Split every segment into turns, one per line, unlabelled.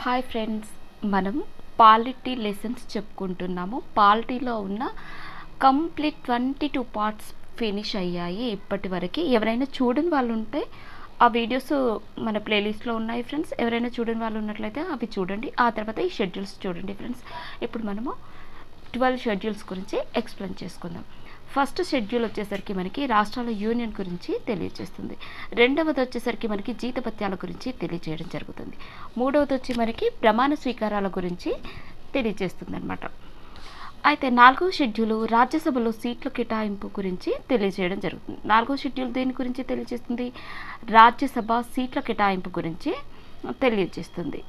Hi friends, మనం polity lessons చెప్పుకుంటున్నాము. పాలిటీలో ఉన్న complete 22 parts finish అయ్యాయి ఇప్పటి వరకు. ఎవరైనా చూడని వాళ్ళు ఉంటే ఆ వీడియోస్ మన ప్లేలిస్ట్లో ఉన్నాయి ఫ్రెండ్స్. ఎవరైనా చూడని వాళ్ళు ఉన్నట్లయితే అవి చూడండి. ఆ తర్వాత ఈ షెడ్యూల్స్ చూడండి ఫ్రెండ్స్. ఇప్పుడు మనము 12 షెడ్యూల్స్ గురించి ఎక్స్ప్లెయిన్ చేసుకుందాం. ఫస్ట్ షెడ్యూల్ వచ్చేసరికి మనకి రాష్ట్రాల యూనియన్ గురించి తెలియజేస్తుంది. రెండవది వచ్చేసరికి మనకి జీతభత్యాల గురించి తెలియజేయడం జరుగుతుంది. మూడవది వచ్చి మనకి ప్రమాణ స్వీకారాల గురించి తెలియజేస్తుంది అనమాట. అయితే నాలుగవ షెడ్యూల్ రాజ్యసభలో సీట్ల కేటాయింపు గురించి తెలియజేయడం జరుగుతుంది. నాలుగవ షెడ్యూల్ దేని గురించి తెలియజేస్తుంది? రాజ్యసభ సీట్ల కేటాయింపు గురించి తెలియజేస్తుంది.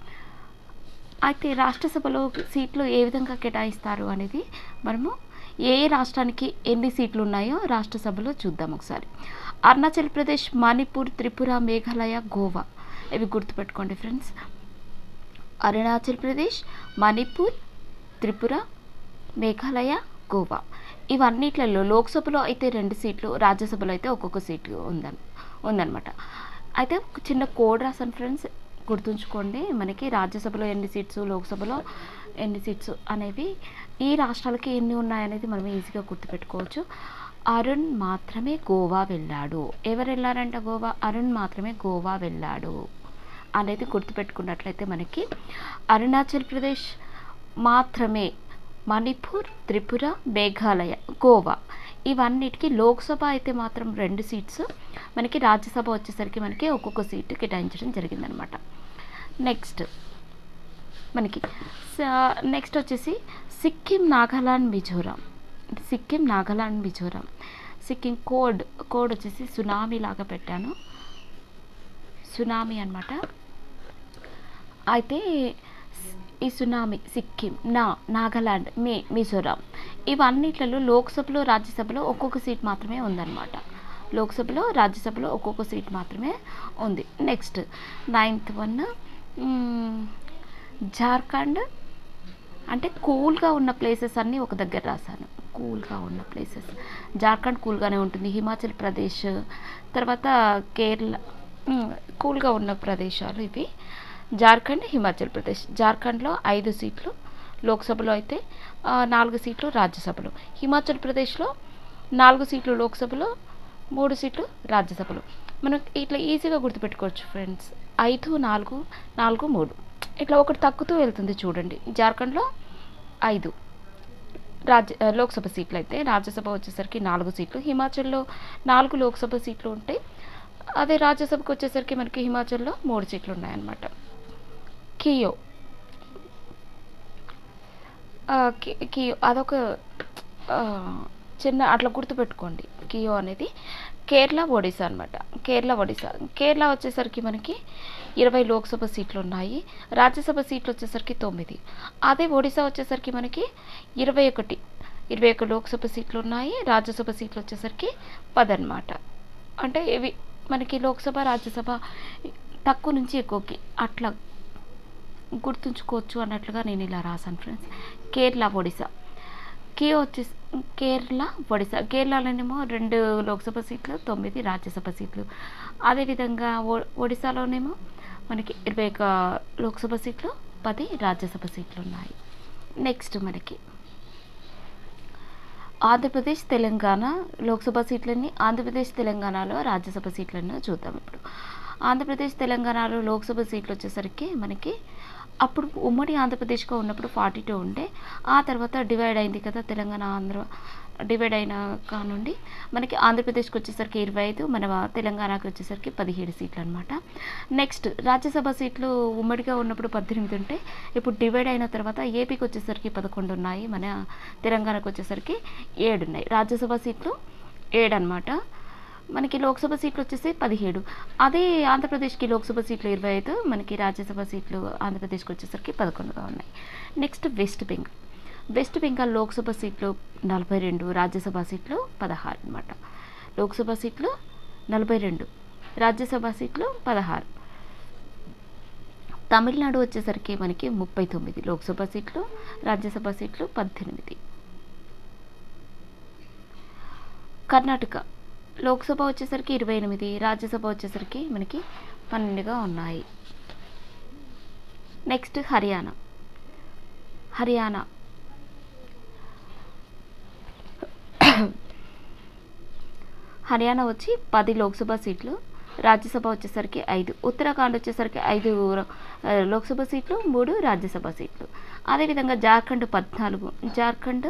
అయితే రాష్ట్రసభలో సీట్లు ఏ విధంగా కేటాయిస్తారు అనేది మనము ఏ రాష్ట్రానికి ఎన్ని సీట్లు ఉన్నాయో రాష్ట్రసభలో చూద్దాం ఒకసారి. అరుణాచల్ ప్రదేశ్, మణిపూర్, త్రిపుర, మేఘాలయ, గోవా. ఇవి గుర్తుపెట్టుకోండి ఫ్రెండ్స్. అరుణాచల్ ప్రదేశ్, మణిపూర్, త్రిపుర, మేఘాలయ, గోవా. ఇవన్నిట్లలో లోక్సభలో అయితే 2 సీట్లు, రాజ్యసభలో అయితే ఒక్కొక్క సీటు ఉందన్నమాట. అయితే ఒక చిన్న కోడ్ రాసాను ఫ్రెండ్స్, గుర్తుంచుకోండి. మనకి రాజ్యసభలో ఎన్ని సీట్స్, లోక్సభలో ఎన్ని సీట్స్ అనేవి, ఈ రాష్ట్రాలకి ఎన్ని ఉన్నాయనేది మనం ఈజీగా గుర్తుపెట్టుకోవచ్చు. అరుణ్ మాత్రమే గోవా వెళ్ళాడు. ఎవరు వెళ్ళారంట గోవా? అరుణ్ మాత్రమే గోవా వెళ్ళాడు అనేది గుర్తుపెట్టుకున్నట్లయితే మనకి అరుణాచల్ ప్రదేశ్ మాత్రమే, మణిపూర్, త్రిపుర, మేఘాలయ, గోవా ఇవన్నిటికీ లోక్సభ అయితే మాత్రం 2 సీట్స్, మనకి రాజ్యసభ వచ్చేసరికి మనకి ఒక్కొక్క సీటు కేటాయించడం జరిగిందనమాట. నెక్స్ట్ వచ్చేసి సిక్కిం, నాగాలాండ్, మిజోరాం. సిక్కిం కోడ్ వచ్చేసి సునామీ లాగా పెట్టాను, సునామీ అనమాట. అయితే ఈ సునామీ సిక్కిం, నాగాలాండ్, మిజోరాం ఇవన్నిట్లలో లోక్సభలో, రాజ్యసభలో ఒక్కొక్క సీట్ మాత్రమే ఉందన్నమాట. లోక్సభలో, రాజ్యసభలో ఒక్కొక్క సీట్ మాత్రమే ఉంది. Next 9th one Jharkhand. అంటే కూల్గా ఉన్న ప్లేసెస్ అన్నీ ఒక దగ్గర రాశాను. కూల్గా ఉన్న ప్లేసెస్, జార్ఖండ్ కూల్గానే ఉంటుంది. హిమాచల్ ప్రదేశ్, తర్వాత కేరళ కూల్గా ఉన్న ప్రదేశాలు ఇవి. జార్ఖండ్, హిమాచల్ ప్రదేశ్. జార్ఖండ్లో 5 సీట్లు, లోక్సభలో అయితే 4 సీట్లు, రాజ్యసభలో. హిమాచల్ ప్రదేశ్లో 4 సీట్లు లోక్సభలో, 3 సీట్లు రాజ్యసభలో. మనం ఇట్లా ఈజీగా గుర్తుపెట్టుకోవచ్చు ఫ్రెండ్స్. 5, 4, 4, 3 ఇట్లా ఒకటి తగ్గుతూ వెళ్తుంది చూడండి. జార్ఖండ్లో 5 లోక్సభ సీట్లు అయితే, రాజ్యసభ వచ్చేసరికి 4 సీట్లు. హిమాచల్లో 4 లోక్సభ సీట్లు ఉంటాయి. అదే రాజ్యసభకు వచ్చేసరికి మనకి హిమాచల్లో 3 సీట్లు ఉన్నాయన్నమాట. కియో అదొక చిన్న అట్లా గుర్తుపెట్టుకోండి. కియో అనేది కేరళ, ఒడిశా అనమాట. కేరళ వచ్చేసరికి మనకి 20 లోక్సభ సీట్లు ఉన్నాయి. రాజ్యసభ సీట్లు వచ్చేసరికి 9. అదే ఒడిశా వచ్చేసరికి మనకి 21 లోక్సభ సీట్లు ఉన్నాయి. రాజ్యసభ సీట్లు వచ్చేసరికి 10 అనమాట. అంటే ఇవి మనకి లోక్సభ, రాజ్యసభ తక్కువ నుంచి ఎక్కువకి అట్లా గుర్తుంచుకోవచ్చు అన్నట్లుగా నేను ఇలా రాశాను ఫ్రెండ్స్. కేరళ, ఒడిశా. కేరళ, ఒడిశా. కేరళలోనేమో 2 లోక్సభ సీట్లు, 9 రాజ్యసభ సీట్లు. అదేవిధంగా ఒడిశాలోనేమో మనకి 21 లోక్సభ సీట్లు, 10 రాజ్యసభ సీట్లు ఉన్నాయి. నెక్స్ట్ మనకి ఆంధ్రప్రదేశ్, తెలంగాణ లోక్సభ సీట్లన్నీ, ఆంధ్రప్రదేశ్, తెలంగాణలో రాజ్యసభ సీట్లను చూద్దాం. ఇప్పుడు ఆంధ్రప్రదేశ్, తెలంగాణలో లోక్సభ సీట్లు వచ్చేసరికి మనకి అప్పుడు ఉమ్మడి ఆంధ్రప్రదేశ్గా ఉన్నప్పుడు 42 ఉండే. ఆ తర్వాత డివైడ్ అయింది కదా, తెలంగాణ, ఆంధ్ర డివైడ్ అయిన కానుండి మనకి ఆంధ్రప్రదేశ్కి వచ్చేసరికి 25, మన తెలంగాణకి వచ్చేసరికి 17 సీట్లు అనమాట. నెక్స్ట్ రాజ్యసభ సీట్లు ఉమ్మడిగా ఉన్నప్పుడు 18 ఉంటే, ఇప్పుడు డివైడ్ అయిన తర్వాత ఏపీకి వచ్చేసరికి 11 ఉన్నాయి, మన తెలంగాణకు వచ్చేసరికి 7 ఉన్నాయి. రాజ్యసభ సీట్లు 7 అనమాట. మనకి లోక్సభ సీట్లు వచ్చేసి 17. అదే ఆంధ్రప్రదేశ్కి లోక్సభ సీట్లు 25, మనకి రాజ్యసభ సీట్లు ఆంధ్రప్రదేశ్కి వచ్చేసరికి 11గా ఉన్నాయి. నెక్స్ట్ వెస్ట్ బెంగాల్ లోక్సభ సీట్లు 42, రాజ్యసభ సీట్లు 16 అనమాట. లోక్సభ సీట్లు 42, రాజ్యసభ సీట్లు 16. తమిళనాడు వచ్చేసరికి మనకి 39 లోక్సభ సీట్లు, రాజ్యసభ సీట్లు 18. కర్ణాటక లోక్సభ వచ్చేసరికి 28, రాజ్యసభ వచ్చేసరికి మనకి 12గా ఉన్నాయి. నెక్స్ట్ హర్యానా. హర్యానా హర్యానా వచ్చి 10 లోక్సభ సీట్లు, రాజ్యసభ వచ్చేసరికి 5. ఉత్తరాఖండ్ వచ్చేసరికి 5 లోక్సభ సీట్లు, 3 రాజ్యసభ సీట్లు. అదేవిధంగా జార్ఖండ్ 14. జార్ఖండ్,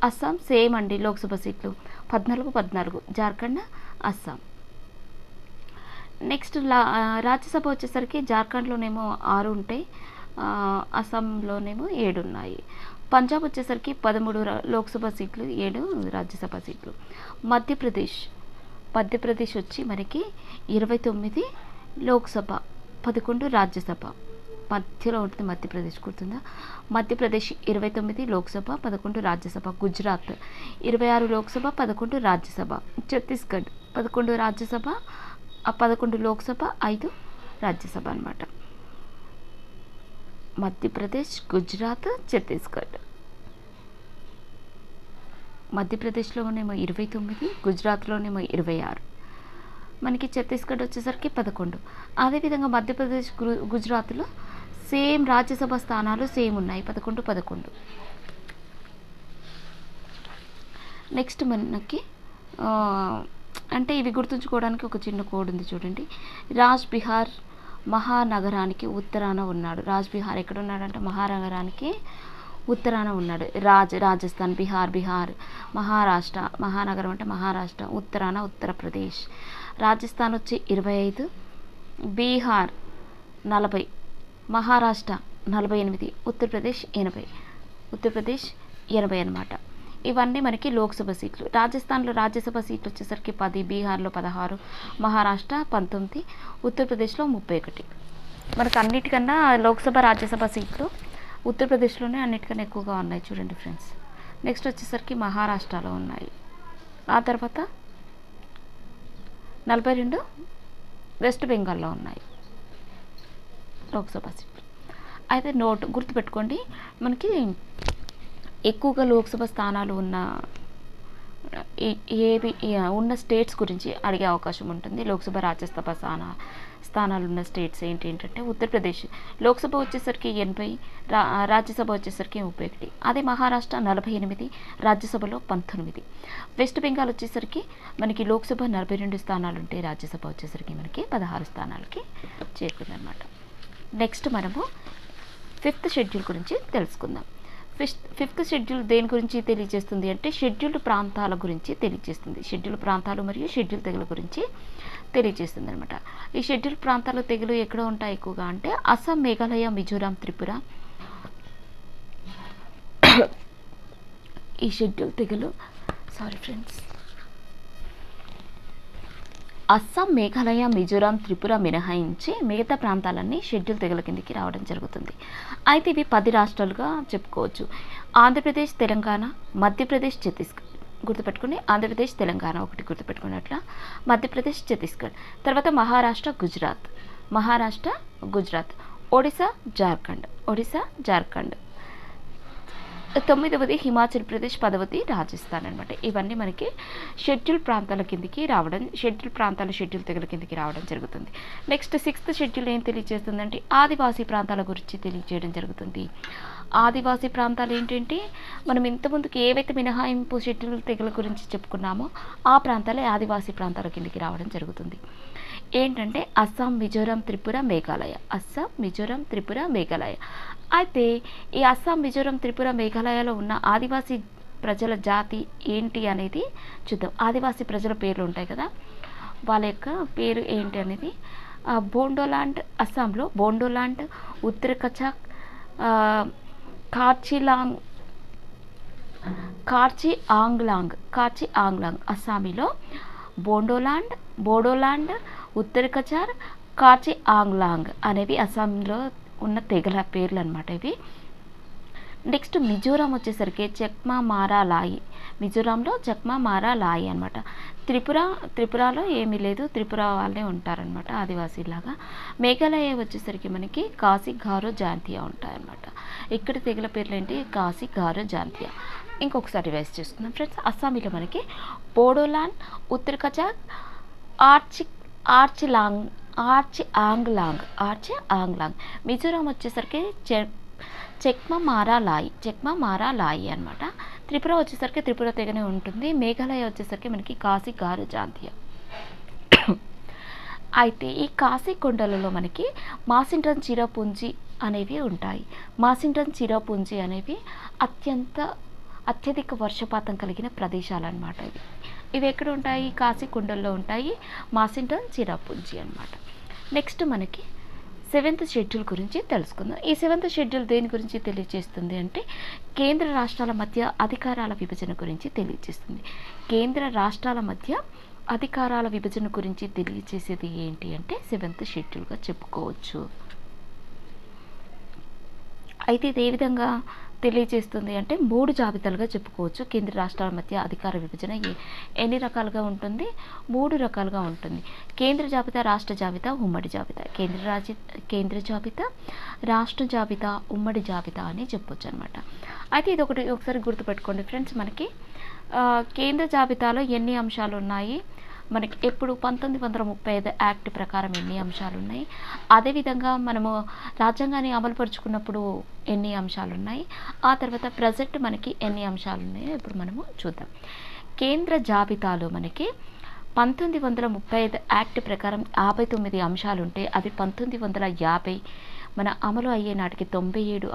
అస్సాం సేమ్ అండి, లోక్సభ సీట్లు 14 జార్ఖండ్, అస్సాం. నెక్స్ట్ రాజ్యసభ వచ్చేసరికి జార్ఖండ్లోనేమో 6 ఉంటాయి, అస్సాంలోనేమో 7 ఉన్నాయి. పంజాబ్ వచ్చేసరికి 13 లోక్సభ సీట్లు, 7 రాజ్యసభ సీట్లు. మధ్యప్రదేశ్ వచ్చి మనకి 29 లోక్సభ, 11 రాజ్యసభ. మధ్యలో ఉంటుంది మధ్యప్రదేశ్, గుర్తుందా? మధ్యప్రదేశ్ 29 లోక్సభ, 11 రాజ్యసభ. గుజరాత్ 26 లోక్సభ, 11 రాజ్యసభ. ఛత్తీస్గఢ్ 11 రాజ్యసభ, 11 లోక్సభ, 5 రాజ్యసభ అన్నమాట. మధ్యప్రదేశ్, గుజరాత్, ఛత్తీస్గఢ్. మధ్యప్రదేశ్లోనేమో 29, గుజరాత్లోనేమో 26, మనకి ఛత్తీస్గఢ్ వచ్చేసరికి 11. అదేవిధంగా మధ్యప్రదేశ్, గుజరాత్లో సేమ్ రాజ్యసభ స్థానాలు సేమ్ ఉన్నాయి, 11. నెక్స్ట్ మనకి అంటే ఇవి గుర్తుంచుకోవడానికి ఒక చిన్న కోడ్ ఉంది చూడండి. రాజ్ బిహార్ మహానగరానికి ఉత్తరాన ఉన్నాడు. రాజ్ బిహార్ ఎక్కడ ఉన్నాడంటే మహానగరానికి ఉత్తరాన ఉన్నాడు. రాజస్థాన్, బిహార్, మహారాష్ట్ర, మహానగరం అంటే మహారాష్ట్ర, ఉత్తరాన ఉత్తరప్రదేశ్. రాజస్థాన్ వచ్చి 25, బీహార్ 40, మహారాష్ట్ర 48, ఉత్తరప్రదేశ్ 80 అన్నమాట. ఇవన్నీ మనకి లోక్సభ సీట్లు. రాజస్థాన్లో రాజ్యసభ సీట్లు వచ్చేసరికి 10, బీహార్లో 16, మహారాష్ట్ర 19, ఉత్తరప్రదేశ్లో 31. మనకు అన్నిటికన్నా లోక్సభ, రాజ్యసభ సీట్లు ఉత్తరప్రదేశ్లోనే అన్నిటికన్నా ఎక్కువగా ఉన్నాయి చూడండి ఫ్రెండ్స్. నెక్స్ట్ వచ్చేసరికి మహారాష్ట్రలో ఉన్నాయి. ఆ తర్వాత 42 వెస్ట్ బెంగాల్లో ఉన్నాయి లోక్సభ సీట్లు. అయితే గుర్తుపెట్టుకోండి, మనకి ఎక్కువగా లోక్సభ స్థానాలు ఉన్న స్టేట్స్ గురించి అడిగే అవకాశం ఉంటుంది. లోక్సభ, రాజ్యసభ స్థానాలు ఉన్న స్టేట్స్ ఏంటంటే ఉత్తరప్రదేశ్ లోక్సభ వచ్చేసరికి 80, రాజ్యసభ వచ్చేసరికి 31. అదే మహారాష్ట్ర 48, రాజ్యసభలో 19. వెస్ట్ బెంగాల్ వచ్చేసరికి మనకి లోక్సభ 42 స్థానాలు ఉంటాయి, రాజ్యసభ వచ్చేసరికి మనకి 16 స్థానాలకి చేరుకుందనమాట. నెక్స్ట్ మనము 5th షెడ్యూల్ గురించి తెలుసుకుందాం. 5th షెడ్యూల్ దేని గురించి తెలియజేస్తుంది అంటే షెడ్యూల్డ్ ప్రాంతాల గురించి తెలియజేస్తుంది. షెడ్యూల్ ప్రాంతాలు మరియు షెడ్యూల్ తెగల గురించి తెలియజేస్తుంది అనమాట. ఈ షెడ్యూల్ ప్రాంతాలు తెగలు ఎక్కడ ఉంటాయి ఎక్కువగా అంటే అస్సాం, మేఘాలయ, మిజోరాం, త్రిపుర. ఈ షెడ్యూల్ తెగలు అస్సాం, మేఘాలయ, మిజోరాం, త్రిపుర మినహాయించి మిగతా ప్రాంతాలన్నీ షెడ్యూల్ తెగల కిందకి రావడం జరుగుతుంది. అయితే ఇవి 10 రాష్ట్రాలుగా చెప్పుకోవచ్చు. ఆంధ్రప్రదేశ్, తెలంగాణ, మధ్యప్రదేశ్, ఛత్తీస్గఢ్. గుర్తుపెట్టుకుని ఆంధ్రప్రదేశ్, తెలంగాణ ఒకటి గుర్తుపెట్టుకున్నట్ల, మధ్యప్రదేశ్, ఛత్తీస్గఢ్. తర్వాత మహారాష్ట్ర, గుజరాత్, ఒడిశా, జార్ఖండ్. 9వది హిమాచల్ ప్రదేశ్, 10వది రాజస్థాన్ అనమాట. ఇవన్నీ మనకి షెడ్యూల్ ప్రాంతాల కిందికి రావడం, షెడ్యూల్ తెగల కిందికి రావడం జరుగుతుంది. నెక్స్ట్ 6th షెడ్యూల్ ఏం తెలియజేస్తుందంటే ఆదివాసీ ప్రాంతాల గురించి తెలియజేయడం జరుగుతుంది. ఆదివాసీ ప్రాంతాలు ఏంటంటే మనం ఇంతకుముందుకు ఏవైతే మినహాయింపు షెడ్యూల్ తెగల గురించి చెప్పుకున్నామో ఆ ప్రాంతాలే ఆదివాసీ ప్రాంతాల కిందికి రావడం జరుగుతుంది. ఏంటంటే అస్సాం, మిజోరాం, త్రిపుర, మేఘాలయ. అయితే ఈ అస్సాం, మిజోరాం, త్రిపుర, మేఘాలయలో ఉన్న ఆదివాసీ ప్రజల జాతి ఏంటి అనేది చూద్దాం. ఆదివాసీ ప్రజల పేర్లు ఉంటాయి కదా, వాళ్ళ యొక్క పేరు ఏంటి అనేది బోండోలాండ్, అస్సాంలో బోండోలాండ్, ఉత్తర కచాక్, కార్చి ఆంగ్లాంగ్. అస్సామీలో బోడోలాండ్, ఉత్తర కచార్, కార్చి ఆంగ్లాంగ్ అనేవి అస్సాంలో ఉన్న తెగల పేర్లు అనమాట ఇవి. నెక్స్ట్ మిజోరాం వచ్చేసరికి మిజోరాంలో చెక్మా మారా లాయి అనమాట. త్రిపురలో ఏమీ లేదు, త్రిపుర వాళ్ళే ఉంటారనమాట ఆదివాసీలాగా. మేఘాలయ వచ్చేసరికి మనకి కాశీ, గారో, జాంతియా ఉంటాయన్నమాట. ఇక్కడ తెగల పేర్లు ఏంటి? కాశీ, గారో, జాంతియా. ఇంకొకసారి రివైజ్ చేసుకుందాం ఫ్రెండ్స్. అస్సామీలో మనకి బోడోలాండ్, ఉత్తర కచాక్, ఆర్చి ఆంగ్లాంగ్. మిజోరాం వచ్చేసరికి చెక్మా మారా లాయి అనమాట. త్రిపుర వచ్చేసరికి త్రిపుర తెగనే ఉంటుంది. మేఘాలయ వచ్చేసరికి మనకి కాశీ గారు జాతీయ. అయితే ఈ కాశీ కొండలలో మనకి మాసిండ్రన్ చిరాపుంజి అనేవి ఉంటాయి. మాసిండ్రన్ చిరాపుంజి అనేవి అత్యధిక వర్షపాతం కలిగిన ప్రదేశాలు అనమాట. ఇవి ఎక్కడ ఉంటాయి? కాశీ కొండల్లో ఉంటాయి, మాసిండ్రన్ చిరాపుంజి అనమాట. నెక్స్ట్ మనకి 7th షెడ్యూల్ గురించి తెలుసుకుందాం. ఈ 7th షెడ్యూల్ దేని గురించి తెలియజేస్తుంది అంటే కేంద్ర రాష్ట్రాల మధ్య అధికారాల విభజన గురించి తెలియజేస్తుంది. కేంద్ర రాష్ట్రాల మధ్య అధికారాల విభజన గురించి తెలియజేసేది ఏంటి అంటే 7th షెడ్యూల్గా చెప్పుకోవచ్చు. అయితే ఇది ఏ విధంగా తెలియజేస్తుంది అంటే 3 జాబితాలుగా చెప్పుకోవచ్చు. కేంద్ర రాష్ట్రాల మధ్య అధికార విభజన ఎన్ని రకాలుగా ఉంటుంది? 3 రకాలుగా ఉంటుంది. కేంద్ర జాబితా, రాష్ట్ర జాబితా, ఉమ్మడి జాబితా. కేంద్ర జాబితా, రాష్ట్ర జాబితా, ఉమ్మడి జాబితా అని చెప్పొచ్చు అనమాట. అయితే ఇది ఒకసారి గుర్తుపెట్టుకోండి ఫ్రెండ్స్. మనకి కేంద్ర జాబితాలో ఎన్ని అంశాలు ఉన్నాయి? మనకి ఎప్పుడు 1935 యాక్ట్ ప్రకారం ఎన్ని అంశాలు ఉన్నాయి, అదేవిధంగా మనము రాజ్యాంగాన్ని అమలుపరుచుకున్నప్పుడు ఎన్ని అంశాలు ఉన్నాయి, ఆ తర్వాత ప్రజెంట్ మనకి ఎన్ని అంశాలు ఉన్నాయో ఇప్పుడు మనము చూద్దాం. కేంద్ర జాబితాలో మనకి 1935 యాక్ట్ ప్రకారం 59 అంశాలు ఉంటే అది 1950 మన అమలు అయ్యే నాటికి 97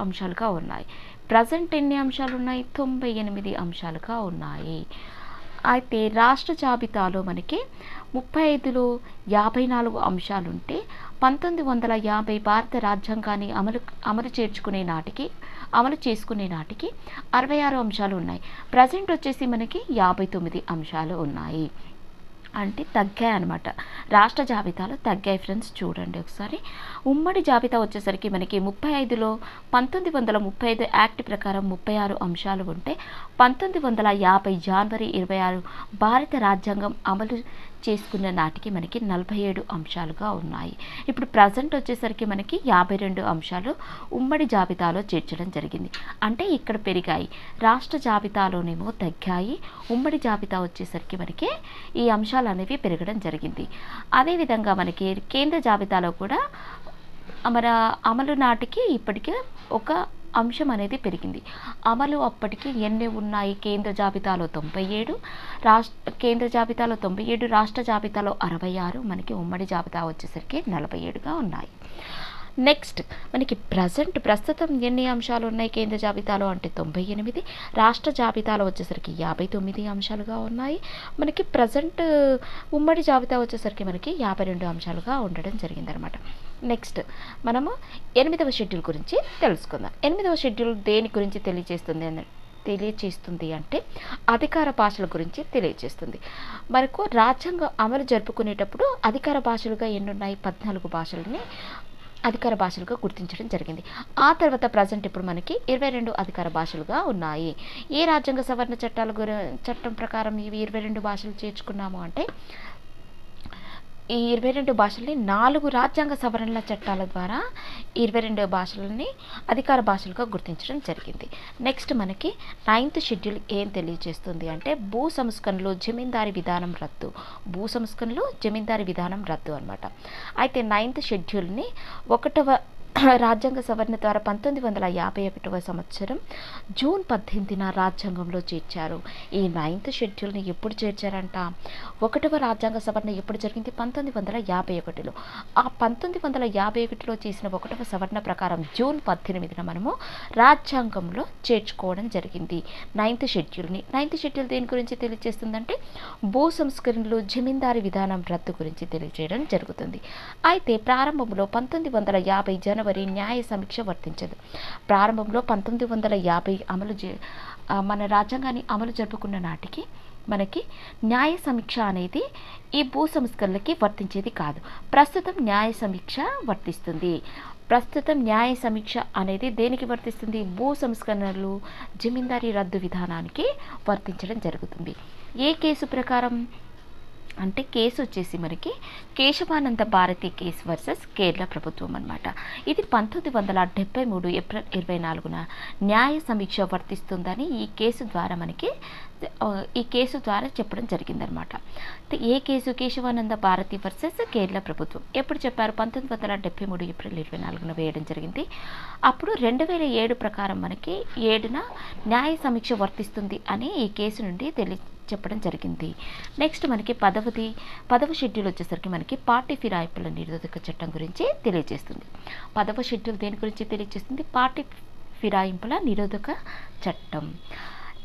అంశాలుగా ఉన్నాయి. ప్రజెంట్ ఎన్ని అంశాలు ఉన్నాయి? 98 అంశాలుగా ఉన్నాయి. అయితే రాష్ట్ర జాబితాలో మనకి 35లో 54 అంశాలుంటే 1950 భారత రాజ్యాంగాన్ని అమలు చేసుకునే నాటికి 66 అంశాలు ఉన్నాయి. ప్రజెంట్ వచ్చేసి మనకి 59 అంశాలు ఉన్నాయి. అంటే తగ్గాయి అనమాట. రాష్ట్ర జాబితాలో తగ్గాయి ఫ్రెండ్స్. చూడండి ఒకసారి. ఉమ్మడి జాబితా వచ్చేసరికి మనకి 35లో 1935 యాక్ట్ ప్రకారం 36 అంశాలు ఉంటే 1950 జనవరి 26 భారత రాజ్యాంగం అమలు చేసుకున్న నాటికి మనకి 47 అంశాలుగా ఉన్నాయి. ఇప్పుడు ప్రజెంట్ వచ్చేసరికి మనకి 52 అంశాలు ఉమ్మడి జాబితాలో చేర్చడం జరిగింది. అంటే ఇక్కడ పెరిగాయి. రాష్ట్ర జాబితాలోనేమో తగ్గాయి, ఉమ్మడి జాబితా వచ్చేసరికి మనకి ఈ అంశాలు అనేవి పెరగడం జరిగింది. అదేవిధంగా మనకి కేంద్ర జాబితాలో కూడా మన అమలు నాటికి ఇప్పటికే ఒక అంశం అనేది పెరిగింది. అమలు అప్పటికి ఎన్ని ఉన్నాయి? కేంద్ర జాబితాలో 97, కేంద్ర జాబితాలో 97, రాష్ట్ర జాబితాలో 66, మనకి ఉమ్మడి జాబితా వచ్చేసరికి 47గా ఉన్నాయి. నెక్స్ట్ మనకి ప్రస్తుతం ఎన్ని అంశాలు ఉన్నాయి కేంద్ర జాబితాలో అంటే 98, రాష్ట్ర జాబితాలో వచ్చేసరికి 59 అంశాలుగా ఉన్నాయి. మనకి ప్రజెంట్ ఉమ్మడి జాబితా వచ్చేసరికి మనకి 52 అంశాలుగా ఉండడం జరిగిందనమాట. నెక్స్ట్ మనము 8వ షెడ్యూల్ గురించి తెలుసుకుందాం. 8వ షెడ్యూల్ దేని గురించి తెలియచేస్తుంది అంటే అధికార భాషల గురించి తెలియజేస్తుంది. మనకు రాజ్యాంగం అమలు జరుపుకునేటప్పుడు అధికార భాషలుగా ఎన్నున్నాయి? 14 భాషలని అధికార భాషలుగా గుర్తించడం జరిగింది. ఆ తర్వాత ప్రజెంట్ ఇప్పుడు మనకి 22 అధికార భాషలుగా ఉన్నాయి. ఏ రాజ్యాంగ సవరణ చట్టం ప్రకారం ఇవి 22 భాషలు చేర్చుకున్నాము అంటే ఈ 22 భాషల్ని 4 రాజ్యాంగ సవరణల చట్టాల ద్వారా 22 భాషలని అధికార భాషలుగా గుర్తించడం జరిగింది. నెక్స్ట్ మనకి 9th షెడ్యూల్ ఏం తెలియజేస్తుంది అంటే భూ సంస్కరణలు జమీందారీ విధానం రద్దు అనమాట. అయితే 9th షెడ్యూల్ని 1వ రాజ్యాంగ సవరణ ద్వారా 1951వ సంవత్సరం జూన్ 18న రాజ్యాంగంలో చేర్చారు. ఈ 9th షెడ్యూల్ని ఎప్పుడు చేర్చారంట? 1వ రాజ్యాంగ సవరణ ఎప్పుడు జరిగింది? 1951లో. ఆ 1951లో చేసిన 1వ సవరణ ప్రకారం జూన్ 18న మనము రాజ్యాంగంలో చేర్చుకోవడం జరిగింది 9th షెడ్యూల్ని. 9th షెడ్యూల్ దేని గురించి తెలియజేస్తుందంటే భూ సంస్కరణలు జమీందారీ విధానం రద్దు గురించి తెలియజేయడం జరుగుతుంది. అయితే ప్రారంభంలో 1950 జనవరి న్యాయ సమీక్ష వర్తించదు. ప్రారంభంలో 1950 మన రాజ్యాంగాన్ని అమలు జరుపుకున్న నాటికి మనకి న్యాయ సమీక్ష అనేది ఈ భూ సంస్కరణలకి వర్తించేది కాదు. ప్రస్తుతం న్యాయ సమీక్ష వర్తిస్తుంది. ప్రస్తుతం న్యాయ సమీక్ష అనేది దేనికి వర్తిస్తుంది? భూ సంస్కరణలు జమీందారీ రద్దు విధానానికి వర్తించడం జరుగుతుంది. ఏ కేసు ప్రకారం? అంటే కేసు వచ్చేసి మనకి కేశవానంద భారతి కేసు వర్సెస్ కేరళ ప్రభుత్వం అన్నమాట. ఇది 1973 ఏప్రిల్ 24న న్యాయ సమీక్ష వర్తిస్తుందని ఈ కేసు ద్వారా చెప్పడం జరిగిందనమాట. ఏ కేసు? కేశవానంద భారతి వర్సెస్ కేరళ ప్రభుత్వం. ఎప్పుడు చెప్పారు? 1973 ఏప్రిల్ 24న వేయడం జరిగింది. అప్పుడు 2007 ప్రకారం మనకి 7న న్యాయ సమీక్ష వర్తిస్తుంది అని ఈ కేసు నుండి చెప్పడం జరిగింది. నెక్స్ట్ మనకి పదవ షెడ్యూల్ వచ్చేసరికి మనకి పార్టీ ఫిరాయింపుల నిరోధక చట్టం గురించి తెలియజేస్తుంది. 10వ షెడ్యూల్ దేని గురించి తెలియజేస్తుంది? పార్టీ ఫిరాయింపుల నిరోధక చట్టం.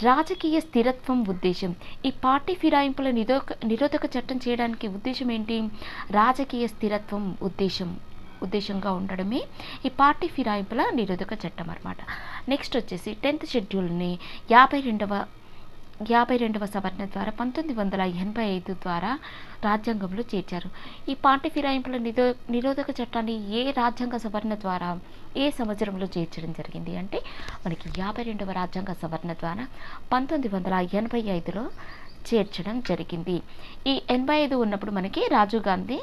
రాజకీయ స్థిరత్వం ఉద్దేశం. ఈ పార్టీ ఫిరాయింపుల నిరోధక చట్టం చేయడానికి ఉద్దేశం ఏంటి? రాజకీయ స్థిరత్వం ఉద్దేశంగా ఉండడమే ఈ పార్టీ ఫిరాయింపుల నిరోధక చట్టం అన్నమాట. నెక్స్ట్ వచ్చేసి 10th షెడ్యూల్ని 52వ సవరణ ద్వారా 1985 ద్వారా రాజ్యాంగంలో చేర్చారు. ఈ పార్టీ ఫిరాయింపుల నిరోధక చట్టాన్ని ఏ రాజ్యాంగ సవరణ ద్వారా ఏ సంవత్సరంలో చేర్చడం జరిగింది అంటే మనకి 52వ రాజ్యాంగ సవరణ ద్వారా 1985లో చేర్చడం జరిగింది. ఈ 85 ఉన్నప్పుడు మనకి రాజీవ్ గాంధీ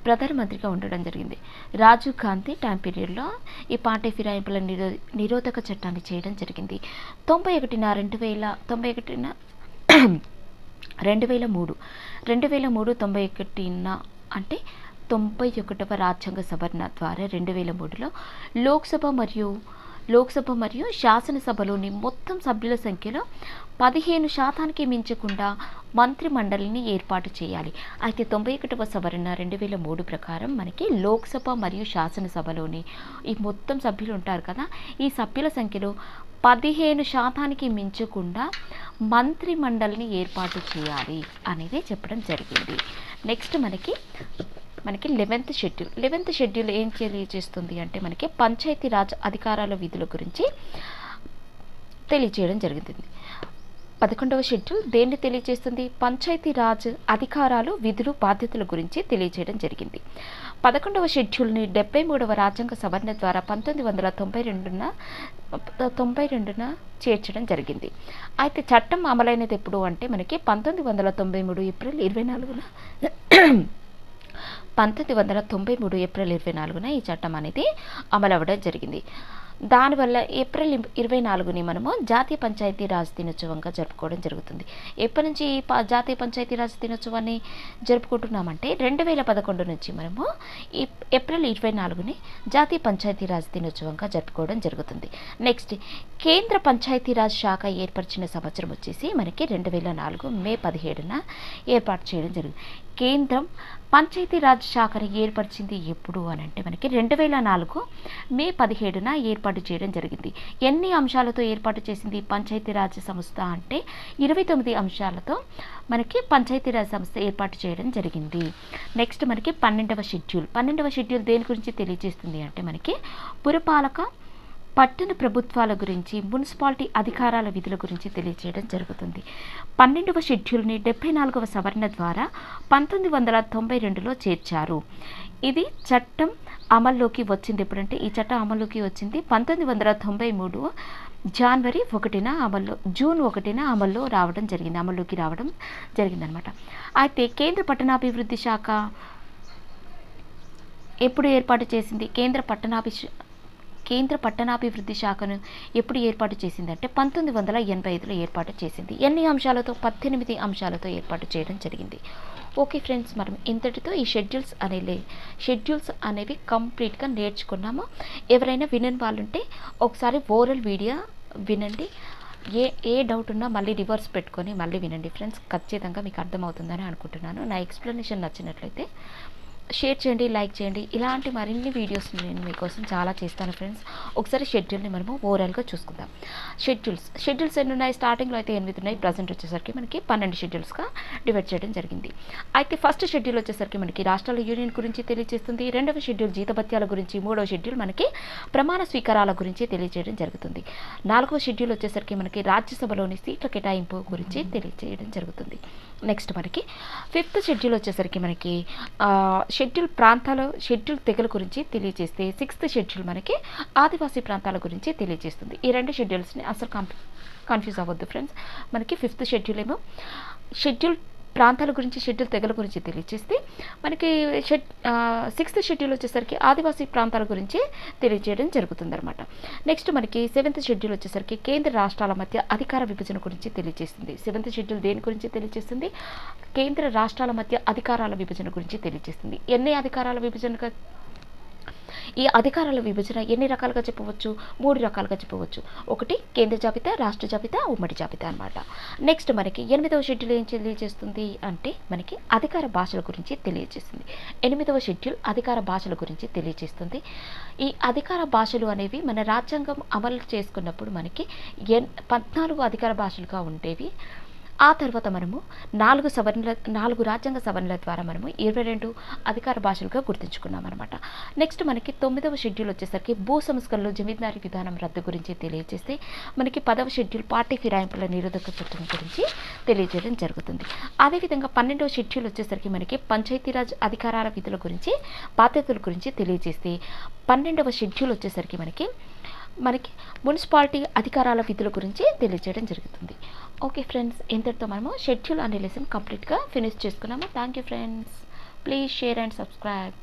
ప్రధానమంత్రిగా ఉండడం జరిగింది. రాజీవ్ గాంధీ టైం పీరియడ్లో ఈ పార్టీ ఫిరాయింపుల నిరోధక చట్టాన్ని చేయడం జరిగింది. 2003 అంటే 91వ రాజ్యాంగ సవరణ ద్వారా 2003లో లోక్సభ మరియు శాసనసభలోని మొత్తం సభ్యుల సంఖ్యలో 15% మించకుండా మంత్రి మండలిని ఏర్పాటు చేయాలి. అయితే 91వ సవరణ 2003 ప్రకారం మనకి లోక్సభ మరియు శాసనసభలోని ఈ మొత్తం సభ్యులు ఉంటారు కదా, ఈ సభ్యుల సంఖ్యలో 15% మించకుండా మంత్రి మండలిని ఏర్పాటు చేయాలి అనేది చెప్పడం జరిగింది. నెక్స్ట్ మనకి 11th షెడ్యూల్ ఏం తెలియజేస్తుంది అంటే మనకి పంచాయతీరాజ్ అధికారాల విధుల గురించి తెలియజేయడం జరుగుతుంది. 11వ షెడ్యూల్ దేన్ని తెలియజేస్తుంది? పంచాయతీరాజ్ అధికారాలు, విధులు, బాధ్యతల గురించి తెలియజేయడం జరిగింది. 11వ షెడ్యూల్ని 73వ రాజ్యాంగ సవరణ ద్వారా 1992న చేర్చడం జరిగింది. అయితే చట్టం అమలైనది ఎప్పుడు అంటే మనకి 1993 ఏప్రిల్ 24న ఈ చట్టం అనేది అమలవ్వడం జరిగింది. దానివల్ల ఏప్రిల్ 24ని మనము జాతీయ పంచాయతీరాజ్ దినోత్సవంగా జరుపుకోవడం జరుగుతుంది. ఎప్పటి నుంచి జాతీయ పంచాయతీరాజ్ దినోత్సవాన్ని జరుపుకుంటున్నామంటే 2011 నుంచి మనము ఈ ఏప్రిల్ 24ని జాతీయ పంచాయతీరాజ్ దినోత్సవంగా జరుపుకోవడం జరుగుతుంది. నెక్స్ట్ కేంద్ర పంచాయతీరాజ్ శాఖ ఏర్పరిచిన సంవత్సరం వచ్చేసి మనకి 2004 మే 17న ఏర్పాటు చేయడం జరిగింది. కేంద్రం పంచాయతీరాజ్ శాఖను ఏర్పరిచింది ఎప్పుడు అని అంటే మనకి 2004 మే 17న ఏర్పాటు చేయడం జరిగింది. ఎన్ని అంశాలతో ఏర్పాటు చేసింది పంచాయతీరాజ్ సంస్థ అంటే 29 అంశాలతో మనకి పంచాయతీరాజ్ సంస్థ ఏర్పాటు చేయడం జరిగింది. నెక్స్ట్ మనకి 12వ షెడ్యూల్ దేని గురించి తెలియజేస్తుంది అంటే మనకి పురపాలక పట్టణ ప్రభుత్వాల గురించి, మున్సిపాలిటీ అధికారాల విధుల గురించి తెలియజేయడం జరుగుతుంది. 12వ షెడ్యూల్ని 74వ సవరణ ద్వారా 1992లో చేర్చారు. ఇది చట్టం అమల్లోకి వచ్చింది ఎప్పుడంటే ఈ చట్టం అమల్లోకి వచ్చింది 1993 జూన్ 1న అమల్లోకి రావడం జరిగిందనమాట. అయితే కేంద్ర పట్టణాభివృద్ధి శాఖ ఎప్పుడు ఏర్పాటు చేసింది? కేంద్ర పట్టణాభివృద్ధి శాఖను ఎప్పుడు ఏర్పాటు చేసిందంటే 1985లో ఏర్పాటు చేసింది. ఎన్ని అంశాలతో? 18 అంశాలతో ఏర్పాటు చేయడం జరిగింది. ఓకే ఫ్రెండ్స్, మనం ఇంతటితో ఈ షెడ్యూల్స్ అనేవి కంప్లీట్గా నేర్చుకున్నాము. ఎవరైనా వినని వాళ్ళు ఉంటే ఒకసారి ఓరల్ వీడియో వినండి. ఏ డౌట్ ఉన్నా మళ్ళీ రివర్స్ పెట్టుకొని మళ్ళీ వినండి ఫ్రెండ్స్. ఖచ్చితంగా మీకు అర్థమవుతుందని అనుకుంటున్నాను. నా ఎక్స్ప్లెనేషన్ నచ్చినట్లయితే షేర్ చేయండి, లైక్ చేయండి. ఇలాంటి మరిన్ని వీడియోస్ నేను మీకోసం చాలా చేస్తాను ఫ్రెండ్స్. ఒకసారి షెడ్యూల్ని మనము ఓవరాల్గా చూసుకుందాం. షెడ్యూల్స్ ఎన్ని ఉన్నాయి? స్టార్టింగ్లో అయితే 8 ఉన్నాయి. ప్రజెంట్ వచ్చేసరికి మనకి 12 షెడ్యూల్స్గా డివైడ్ చేయడం జరిగింది. అయితే ఫస్ట్ షెడ్యూల్ వచ్చేసరికి మనకి రాష్ట్రాల యూనియన్ గురించి తెలియజేస్తుంది. 2వ షెడ్యూల్ జీతభత్యాల గురించి, 3వ షెడ్యూల్ మనకి ప్రమాణ స్వీకారాల గురించి తెలియజేయడం జరుగుతుంది. 4వ షెడ్యూల్ వచ్చేసరికి మనకి రాజ్యసభలోని సీట్ల కేటాయింపు గురించి తెలియజేయడం జరుగుతుంది. నెక్స్ట్ మనకి 5th షెడ్యూల్ వచ్చేసరికి మనకి షెడ్యూల్ తెగల గురించి తెలియజేస్తే 6th షెడ్యూల్ మనకి ఆదివాసీ ప్రాంతాల గురించి తెలియజేస్తుంది. ఈ 2 షెడ్యూల్స్ని అసలు కన్ఫ్యూజ్ అవ్వద్దు ఫ్రెండ్స్. మనకి 5th షెడ్యూల్ ఏమో షెడ్యూల్ ప్రాంతాల గురించి షెడ్యూల్ తెగల గురించి తెలియజేస్తే మనకి 6th షెడ్యూల్ వచ్చేసరికి ఆదివాసీ ప్రాంతాల గురించి తెలియజేయడం జరుగుతుందన్నమాట. నెక్స్ట్ మనకి 7th షెడ్యూల్ వచ్చేసరికి కేంద్ర రాష్ట్రాల మధ్య అధికార విభజన గురించి తెలియజేస్తుంది. 7th షెడ్యూల్ దేని గురించి తెలియజేస్తుంది? కేంద్ర రాష్ట్రాల మధ్య అధికారాల విభజన గురించి తెలియజేస్తుంది. ఎన్ని అధికారాల విభజనగా ఈ అధికారాల విభజన ఎన్ని రకాలుగా చెప్పవచ్చు? 3 రకాలుగా చెప్పవచ్చు. ఒకటి కేంద్ర జాబితా, రాష్ట్ర జాబితా, ఉమ్మడి జాబితా అనమాట. నెక్స్ట్ మనకి 8వ షెడ్యూల్ ఏం తెలియజేస్తుంది అంటే మనకి అధికార భాషల గురించి తెలియజేస్తుంది. 8వ షెడ్యూల్ అధికార భాషల గురించి తెలియజేస్తుంది. ఈ అధికార భాషలు అనేవి మన రాజ్యాంగం అమలు చేసుకున్నప్పుడు మనకి 14 అధికార భాషలుగా ఉండేవి. ఆ తర్వాత మనము 4 రాజ్యాంగ సవరణల ద్వారా మనము 22 అధికార భాషలుగా గుర్తించుకున్నాం అనమాట. నెక్స్ట్ మనకి 9వ షెడ్యూల్ వచ్చేసరికి భూ సంస్కరణలు జమీందారీ విధానం రద్దు గురించి తెలియజేస్తే మనకి 10వ షెడ్యూల్ పార్టీ ఫిరాయింపుల నిరోధక చట్టం గురించి తెలియజేయడం జరుగుతుంది. అదేవిధంగా 12వ షెడ్యూల్ వచ్చేసరికి మనకి పంచాయతీరాజ్ అధికారాల విధుల గురించి బాధ్యతల గురించి తెలియజేస్తే 12వ షెడ్యూల్ వచ్చేసరికి మనకి మున్సిపాలిటీ అధికారాల విధుల గురించి తెలియజేయడం జరుగుతుంది. ఓకే ఫ్రెండ్స్, ఇంతటితో మనము షెడ్యూల్ అనే లెసన్ కంప్లీట్గా ఫినిష్ చేసుకున్నాము. Thank you friends. Please share and subscribe.